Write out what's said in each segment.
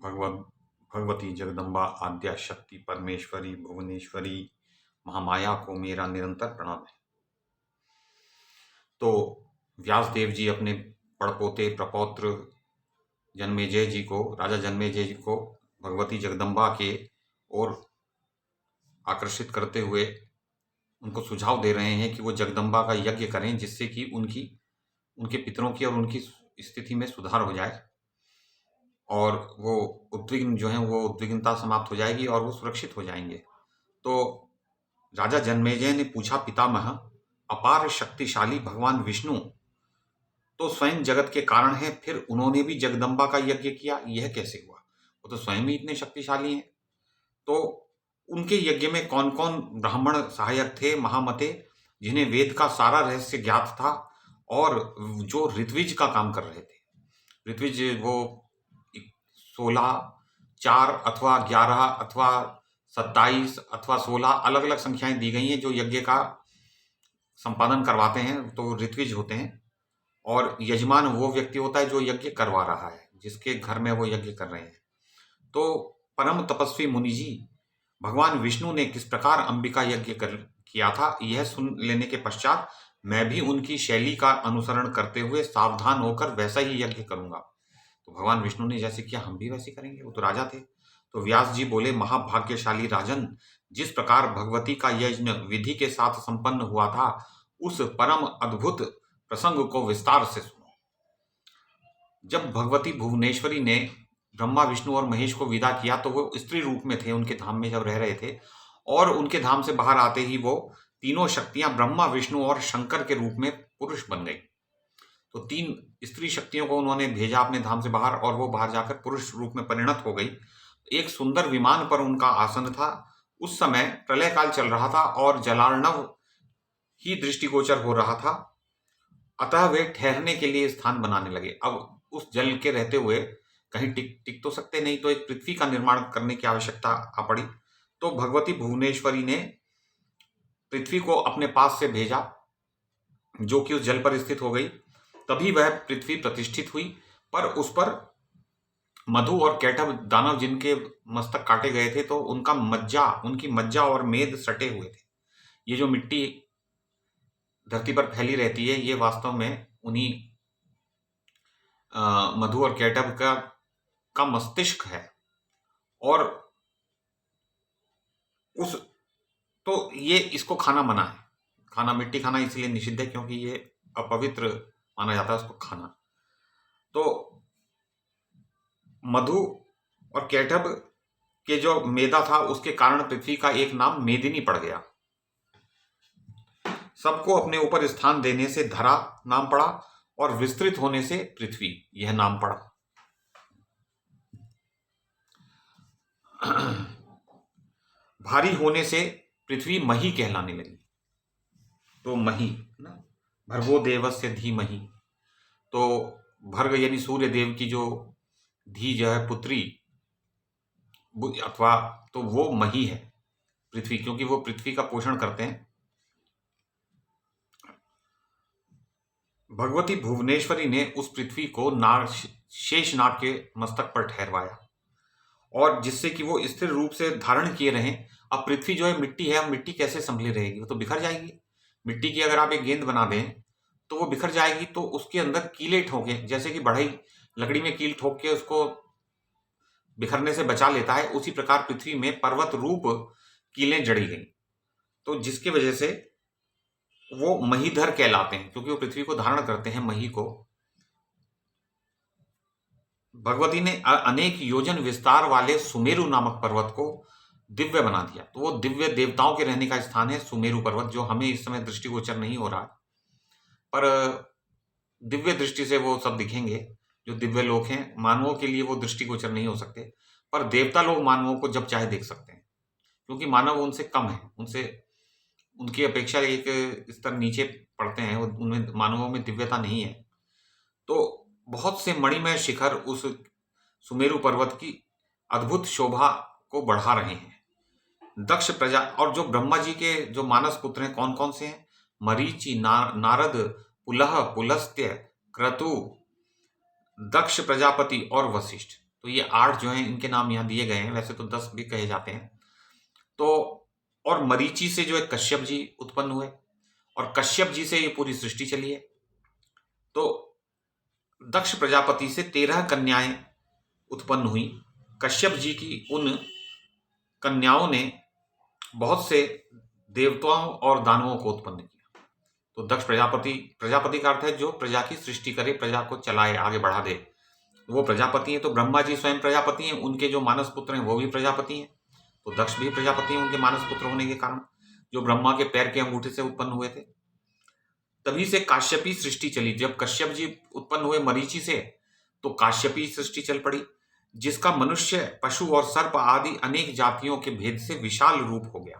भगवती जगदम्बा आद्या शक्ति परमेश्वरी भुवनेश्वरी महामाया को मेरा निरंतर प्रणाम है। तो व्यासदेव जी अपने पड़पोते प्रपौत्र जन्मेजय जी को, राजा जन्मेजय जी को भगवती जगदम्बा के ओर आकर्षित करते हुए उनको सुझाव दे रहे हैं कि वो जगदम्बा का यज्ञ करें, जिससे कि उनके पितरों की और उनकी स्थिति में सुधार हो जाए और वो उद्विग्न जो हैं वो उद्विग्नता समाप्त हो जाएगी और वो सुरक्षित हो जाएंगे। तो राजा जन्मेजय ने पूछा, पितामह, अपार शक्तिशाली भगवान विष्णु तो स्वयं जगत के कारण है, फिर उन्होंने भी जगदम्बा का यज्ञ किया, यह कैसे हुआ? वो तो स्वयं ही इतने शक्तिशाली हैं। तो उनके यज्ञ में कौन कौन ब्राह्मण सहायक थे महामते, जिन्हें वेद का सारा रहस्य ज्ञात था और जो ऋत्विज का काम कर रहे थे। ऋत्विज वो 16, 4 अथवा 11 अथवा 27 अथवा 16 अलग अलग संख्याएं दी गई हैं जो यज्ञ का संपादन करवाते हैं, तो ऋत्विज होते हैं। और यजमान वो व्यक्ति होता है जो यज्ञ करवा रहा है, जिसके घर में वो यज्ञ कर रहे हैं। तो परम तपस्वी मुनि जी, भगवान विष्णु ने किस प्रकार अंबिका यज्ञ किया था, यह सुन लेने के पश्चात मैं भी उनकी शैली का अनुसरण करते हुए सावधान होकर वैसा ही यज्ञ करूंगा। तो भगवान विष्णु ने जैसे किया हम भी वैसे करेंगे, वो तो राजा थे। तो व्यास जी बोले, महाभाग्यशाली राजन, जिस प्रकार भगवती का यज्ञ विधि के साथ संपन्न हुआ था, उस परम अद्भुत प्रसंग को विस्तार से सुनो। जब भगवती भुवनेश्वरी ने ब्रह्मा विष्णु और महेश को विदा किया तो वो स्त्री रूप में थे, उनके धाम में जब रह रहे थे, और उनके धाम से बाहर आते ही वो तीनों शक्तियां ब्रह्मा विष्णु और शंकर के रूप में पुरुष बन गई। तो 3 स्त्री शक्तियों को उन्होंने भेजा अपने धाम से बाहर और वो बाहर जाकर पुरुष रूप में परिणत हो गई। एक सुंदर विमान पर उनका आसन था। उस समय प्रलय काल चल रहा था और जलार्णव ही दृष्टिगोचर हो रहा था, अतः वे ठहरने के लिए स्थान बनाने लगे। अब उस जल के रहते हुए कहीं टिक तो सकते नहीं, तो एक पृथ्वी का निर्माण करने की आवश्यकता आ पड़ी। तो भगवती भुवनेश्वरी ने पृथ्वी को अपने पास से भेजा, जो कि उस जल पर स्थित हो गई। तभी वह पृथ्वी प्रतिष्ठित हुई, पर उस पर मधु और कैटभ दानव जिनके मस्तक काटे गए थे, तो उनकी मज्जा और मेद सटे हुए थे। ये जो मिट्टी धरती पर फैली रहती है, ये वास्तव में उन्हीं मधु और कैटभ का मस्तिष्क है। और तो ये इसको खाना मना है। मिट्टी खाना इसलिए निषिद्ध है क्योंकि ये अपवित्र माना जाता है उसको खाना। तो मधु और कैटभ के जो मेदा था, उसके कारण पृथ्वी का एक नाम मेदिनी पड़ गया। सबको अपने ऊपर स्थान देने से धरा नाम पड़ा और विस्तृत होने से पृथ्वी यह नाम पड़ा। भारी होने से पृथ्वी मही कहलाने लगी। तो मही ना, भर्गो देवस्य धीमहि, तो भर्ग यानी सूर्य देव की जो धी जो है पुत्री अथवा, तो वो मही है पृथ्वी, क्योंकि वो पृथ्वी का पोषण करते हैं। भगवती भुवनेश्वरी ने उस पृथ्वी को शेषनाग के मस्तक पर ठहरवाया, और जिससे कि वो स्थिर रूप से धारण किए रहें। अब पृथ्वी जो है मिट्टी है, अब मिट्टी कैसे संभली रहेगी, वो तो बिखर जाएगी। मिट्टी की अगर आप एक गेंद बना दें तो वो बिखर जाएगी। तो उसके अंदर कीले ठोके, जैसे कि बढ़ई लकड़ी में कील ठोक के उसको बिखरने से बचा लेता है, उसी प्रकार पृथ्वी में पर्वत रूप कीलें जड़ी गई। तो जिसकी वजह से वो महीधर कहलाते हैं, क्योंकि वो पृथ्वी को धारण करते हैं, मही को। भगवती ने अनेक योजन विस्तार वाले सुमेरु नामक पर्वत को दिव्य बना दिया। तो वो दिव्य देवताओं के रहने का स्थान है सुमेरु पर्वत, जो हमें इस समय दृष्टिगोचर नहीं हो रहा, पर दिव्य दृष्टि से वो सब दिखेंगे। जो दिव्य लोक हैं, मानवों के लिए वो दृष्टिगोचर नहीं हो सकते, पर देवता लोग मानवों को जब चाहे देख सकते हैं, क्योंकि मानव उनसे कम है, उनकी अपेक्षा एक स्तर नीचे पड़ते हैं, उनमें मानवों में दिव्यता नहीं है। तो बहुत से मणिमय शिखर उस सुमेरु पर्वत की अद्भुत शोभा को बढ़ा रहे हैं। दक्ष प्रजा और जो ब्रह्मा जी के जो मानस पुत्र हैं, कौन कौन से हैं? मरीचि, नारद, पुलह, पुलस्त्य, क्रतु, दक्ष प्रजापति और वशिष्ठ। तो ये 8 जो हैं इनके नाम यहाँ दिए गए हैं, वैसे तो 10 भी कहे जाते हैं। तो और मरीचि से जो है कश्यप जी उत्पन्न हुए, और कश्यप जी से ये पूरी सृष्टि चली है। तो दक्ष प्रजापति से 13 कन्याएं उत्पन्न हुई। कश्यप जी की उन कन्याओं ने बहुत से देवताओं और दानवों को उत्पन्न किया। तो दक्ष प्रजापति, प्रजापति का अर्थ है जो प्रजा की सृष्टि करे, प्रजा को चलाए, आगे बढ़ा दे, वो प्रजापति हैं। तो ब्रह्मा जी स्वयं प्रजापति हैं, उनके जो मानस पुत्र हैं वो भी प्रजापति हैं। तो दक्ष भी प्रजापति हैं उनके मानस पुत्र होने के कारण, जो ब्रह्मा के पैर के अंगूठे से उत्पन्न हुए थे। तभी से काश्यपी सृष्टि चली। जब कश्यप जी उत्पन्न हुए मरीचि से, तो काश्यपी सृष्टि चल पड़ी, जिसका मनुष्य, पशु और सर्प आदि अनेक जातियों के भेद से विशाल रूप हो गया।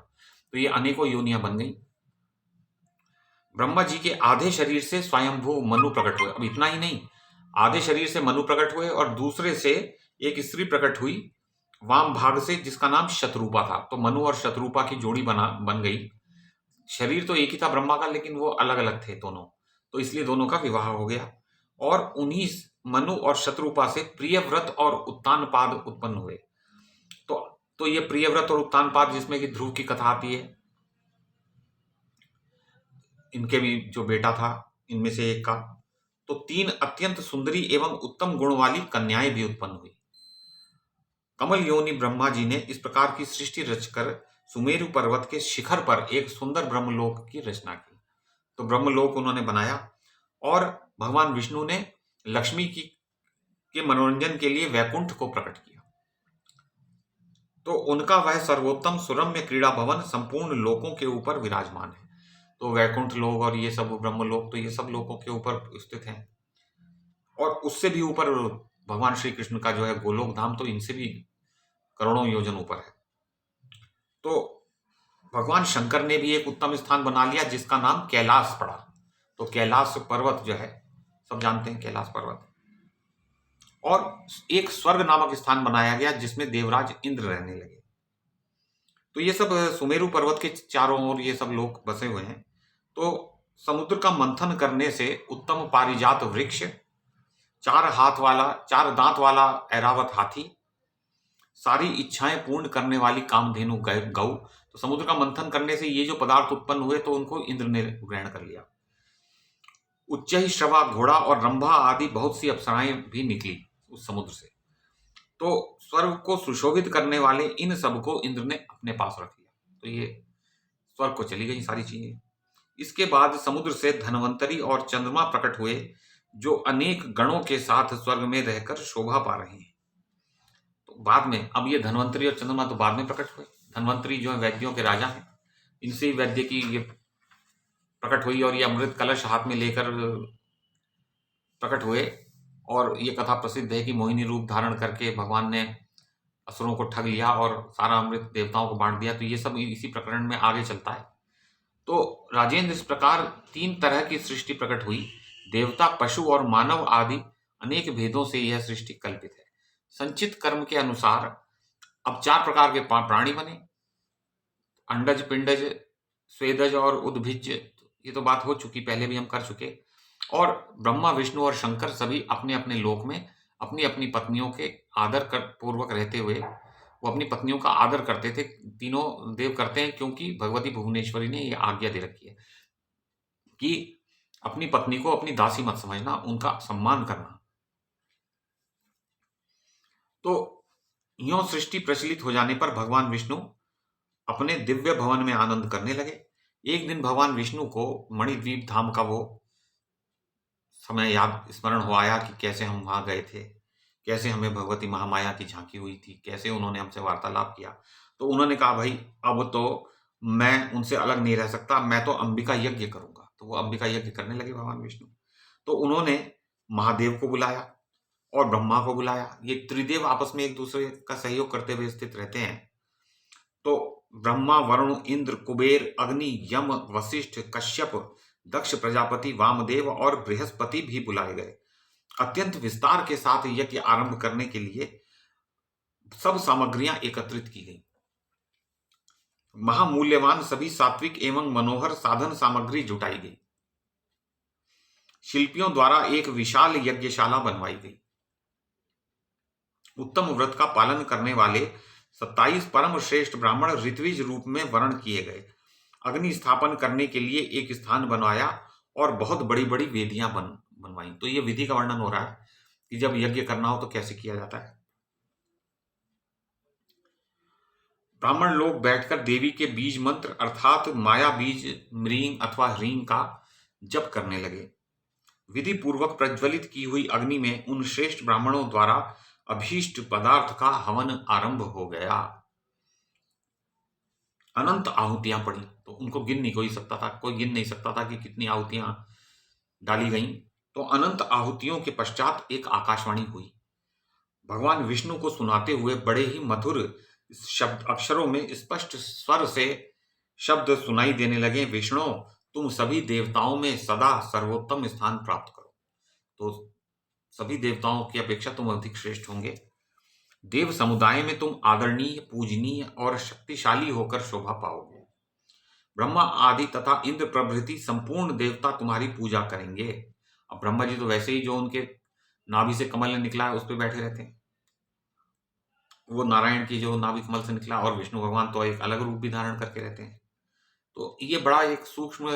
तो ये अनेकों योनियां बन गई। ब्रह्मा जी के आधे शरीर से स्वयंभू मनु प्रकट हुए। अब इतना ही नहीं, आधे शरीर से मनु प्रकट हुए और दूसरे से एक स्त्री प्रकट हुई वाम भाग से, जिसका नाम शत्रुपा था। तो मनु और शत्रुपा की जोड़ी बन गई। शरीर तो एक ही था ब्रह्मा का, लेकिन वो अलग अलग थे दोनों, तो इसलिए दोनों का विवाह हो गया। और उन्हीं मनु और शत्रुपा से प्रियव्रत और उत्तानपाद उत्पन्न हुए। तो ये प्रियव्रत और उत्तानपाद, जिसमें कि ध्रुव की कथा आती है, इनके भी जो बेटा था इनमें से एक का। तो 3 अत्यंत सुंदरी एवं उत्तम गुण वाली कन्याएं भी उत्पन्न हुई। कमल योनि ब्रह्मा जी ने इस प्रकार की सृष्टि रचकर सुमेरु पर्वत के शिखर पर एक सुंदर ब्रह्मलोक की रचना की। तो ब्रह्मलोक उन्होंने बनाया, और भगवान विष्णु ने लक्ष्मी की के मनोरंजन के लिए वैकुंठ को प्रकट किया। तो उनका वह सर्वोत्तम सुरम्य क्रीड़ा भवन संपूर्ण लोकों के ऊपर विराजमान है। तो वैकुंठ लोक और ये सब ब्रह्मलोक, तो ये सब लोकों के ऊपर स्थित हैं। और उससे भी ऊपर भगवान श्री कृष्ण का जो है गोलोक धाम, तो इनसे भी करोड़ों योजन ऊपर है। तो भगवान शंकर ने भी एक उत्तम स्थान बना लिया, जिसका नाम कैलाश पड़ा। तो कैलाश पर्वत जो है, सब जानते हैं कैलाश पर्वत। और एक स्वर्ग नामक स्थान बनाया गया, जिसमें देवराज इंद्र रहने लगे। तो ये सब सुमेरु पर्वत के चारों ओर ये सब लोग बसे हुए हैं। तो समुद्र का मंथन करने से उत्तम पारिजात वृक्ष, 4 दांत वाला ऐरावत हाथी, सारी इच्छाएं पूर्ण करने वाली कामधेनु गौ। तो समुद्र का मंथन करने से ये जो पदार्थ उत्पन्न हुए, तो उनको इंद्र ने ग्रहण कर लिया। उच्च ही श्रवा घोड़ा और रंभा आदि बहुत सी अप्सराएं भी निकली उस समुद्र से। तो स्वर्ग को सुशोभित करने वाले इन सबको इंद्र ने अपने पास रख लिया। तो ये स्वर्ग को चली गई सारी चीजें। इसके बाद समुद्र से धन्वंतरी और चंद्रमा प्रकट हुए, जो अनेक गणों के साथ स्वर्ग में रहकर शोभा पा रहे हैं। तो बाद में, अब ये धन्वंतरी और चंद्रमा तो बाद में प्रकट हुए। धन्वंतरी जो है वैद्यों के राजा हैं, इनसे ही वैद्य की ये प्रकट हुई, और ये अमृत कलश हाथ में लेकर प्रकट हुए। और ये कथा प्रसिद्ध है कि मोहिनी रूप धारण करके भगवान ने असुरों को ठग लिया और सारा अमृत देवताओं को बांट दिया। तो ये सब इसी प्रकरण में आगे चलता है। तो राजेंद्र, इस प्रकार 3 तरह की सृष्टि प्रकट हुई। देवता, पशु और मानव आदि अनेक भेदों से यह सृष्टि कल्पित है। संचित कर्म के अनुसार अब 4 प्रकार के प्राणी बने, अंडज, पिंडज, स्वेदज और उद्भिज। ये तो बात हो चुकी, पहले भी हम कर चुके। और ब्रह्मा, विष्णु और शंकर सभी अपने अपने लोक में अपनी अपनी पत्नियों के आदर कर पूर्वक रहते हुए, वो अपनी पत्नियों का आदर करते थे। तीनों देव करते हैं, क्योंकि भगवती भुवनेश्वरी ने ये आज्ञा दे रखी है कि अपनी पत्नी को अपनी दासी मत समझना, उनका सम्मान करना। तो यूं सृष्टि प्रचलित हो जाने पर भगवान विष्णु अपने दिव्य भवन में आनंद करने लगे। एक दिन भगवान विष्णु को मणिद्वीप धाम का वो समय याद स्मरण हो आया कि कैसे हम वहां गए थे, कैसे हमें भगवती महामाया की झांकी हुई थी, कैसे उन्होंने हमसे वार्तालाप किया। तो उन्होंने कहा, भाई अब तो मैं उनसे अलग नहीं रह सकता, मैं तो अंबिका यज्ञ करूंगा। तो वो अंबिका यज्ञ करने लगे भगवान विष्णु। तो उन्होंने महादेव को बुलाया और ब्रह्मा को बुलाया। ये त्रिदेव आपस में एक दूसरे का सहयोग करते हुए स्थित रहते हैं। तो ब्रह्मा, वरुण, इंद्र, कुबेर, अग्नि, यम, वशिष्ठ, कश्यप, दक्ष प्रजापति, वामदेव और बृहस्पति भी बुलाए गए। अत्यंत विस्तार के साथ यज्ञ आरंभ करने के लिए सब सामग्रियां एकत्रित की गई। महामूल्यवान सभी सात्विक एवं मनोहर साधन सामग्री जुटाई गई। शिल्पियों द्वारा एक विशाल यज्ञशाला बनवाई गई। उत्तम व्रत का पालन करने वाले 27 परम श्रेष्ठ ब्राह्मण ऋत्विज रूप में वर्ण किए गए। अग्नि स्थापन करने के लिए एक स्थान बनवाया और बहुत बड़ी बड़ी वेदियां बनवाई। तो ये विधि का वर्णन हो रहा है कि जब यज्ञ करना हो तो कैसे किया जाता है। ब्राह्मण लोग बैठकर देवी के बीज मंत्र अर्थात माया बीज म्रीं अथवा ह्रीं का जप करने लगे। विधि पूर्वक प्रज्वलित की हुई अग्नि में उन श्रेष्ठ ब्राह्मणों द्वारा अभीष्ट पदार्थ का हवन आरंभ हो गया। अनंत आहुतियां पड़ी, तो उनको गिन नहीं कोई सकता था, कोई गिन नहीं सकता था कि कितनी आहुतियां डाली गईं। तो अनंत आहुतियों के पश्चात एक आकाशवाणी हुई। भगवान विष्णु को सुनाते हुए बड़े ही मधुर शब्द अक्षरों में स्पष्ट स्वर से शब्द सुनाई देने लगे, विष्णु तुम सभी देवताओं में सदा सर्वोत्तम स्थान प्राप्त करो। तो सभी देवताओं की अपेक्षा तुम अधिक श्रेष्ठ होंगे। देव समुदाय में तुम आदरणीय, पूजनीय और शक्तिशाली होकर शोभा पाओगे। ब्रह्मा आदि तथा इंद्र प्रभृति संपूर्ण देवता तुम्हारी पूजा करेंगे। अब ब्रह्मा जी तो वैसे ही जो उनके नाभि से कमल निकला है उस पर बैठे रहते हैं, वो नारायण की जो नाभि कमल से निकला, और विष्णु भगवान तो एक अलग रूप भी धारण करके रहते हैं। तो ये बड़ा एक सूक्ष्म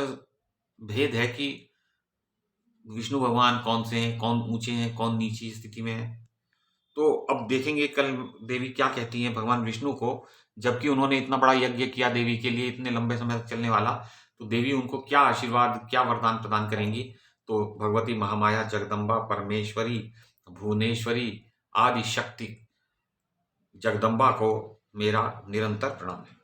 भेद है कि विष्णु भगवान कौन से हैं, कौन ऊंचे हैं, कौन नीची स्थिति में है। तो अब देखेंगे कल देवी क्या कहती हैं भगवान विष्णु को, जबकि उन्होंने इतना बड़ा यज्ञ किया देवी के लिए, इतने लंबे समय तक चलने वाला, तो देवी उनको क्या आशीर्वाद, क्या वरदान प्रदान करेंगी। तो भगवती महामाया जगदम्बा परमेश्वरी भुवनेश्वरी आदि शक्ति जगदम्बा को मेरा निरंतर प्रणाम है।